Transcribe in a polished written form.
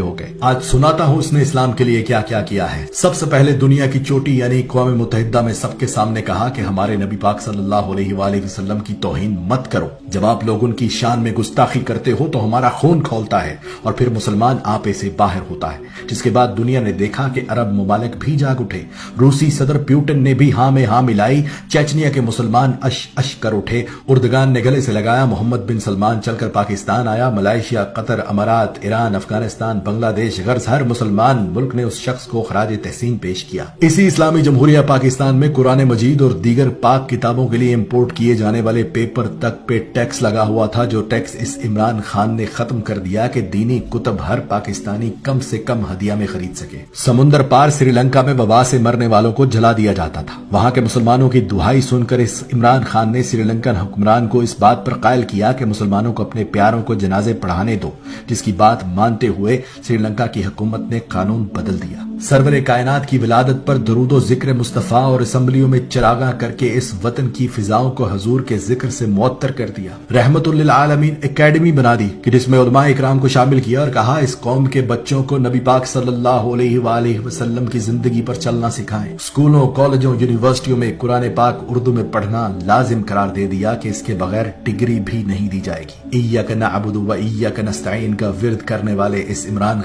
ہو گئے۔ آج سناتا ہوں اس نے اسلام کے لیے کیا کیا کیا ہے۔ سب سے پہلے دنیا کی چوٹی یعنی اقوام متحدہ میں سب کے سامنے کہا کہ ہمارے نبی پاک صلی اللہ علیہ وآلہ وسلم کی توہین مت کرو۔ جب آپ لوگ ان کی شان میں گستاخی کرتے ہو تو ہمارا خون کھولتا ہے اور پھر مسلمان آپے سے باہر ہوتا ہے۔ جس کے بعد دنیا نے دیکھا کہ عرب ممالک بھی جاگ اٹھے، روسی صدر پیوٹن نے بھی ہاں میں ہاں ملائی، چیچنیا کے مسلمان اش اش کر اٹھے، اردگان نے گلے سے لگایا، محمد بن سلمان چل کر پاکستان آیا، ملائیشیا، قطر، امارات، ایران، افغانستان، بنگلہ دیش، غرض ہر مسلمان ملک نے اس شخص کو خراج تحسین پیش کیا۔ اسی اسلامی جمہوریہ پاکستان میں قرآن مجید اور دیگر پاک کتابوں کے لیے امپورٹ کیے جانے والے پیپر تک پہ ٹیکس لگا ہوا تھا، جو ٹیکس اس عمران خان نے ختم کر دیا کہ دینی کتب ہر پاکستانی کم سے کم ہدیہ میں خرید سکے۔ سمندر پار سری لنکا میں وبا سے مرنے والوں کو جلا دیا جاتا تھا۔ وہاں کے مسلمانوں کی دہائی سن کر اس عمران خان نے سری لنکن حکمران کو اس بات پر قائل کیا کہ مسلمانوں کو اپنے پیاروں کو جنازے پڑھانے دو، جس کی بات مانتے ہوئے سری لنکا کی حکومت نے قانون بدل دیا۔ سرور کائنات کی ولادت پر درود و ذکر مصطفیٰ اور اسمبلیوں میں چراغاں کر کے اس وطن کی فضاؤں کو حضور کے ذکر سے معطر کر دیا۔ رحمت للعالمین اکیڈمی بنا دی کہ جس میں علماء اکرام کو شامل کیا اور کہا اس قوم کے بچوں کو نبی پاک صلی اللہ علیہ وآلہ وسلم کی زندگی پر چلنا سکھائیں۔ اسکولوں، کالجوں، یونیورسٹیوں میں قرآن پاک اردو میں پڑھنا لازم قرار دے دیا کہ اس کے بغیر ڈگری بھی نہیں دی جائے گی۔ ایاک نعبد و ایاک نستعین کا ورد کرنے والے اس عمران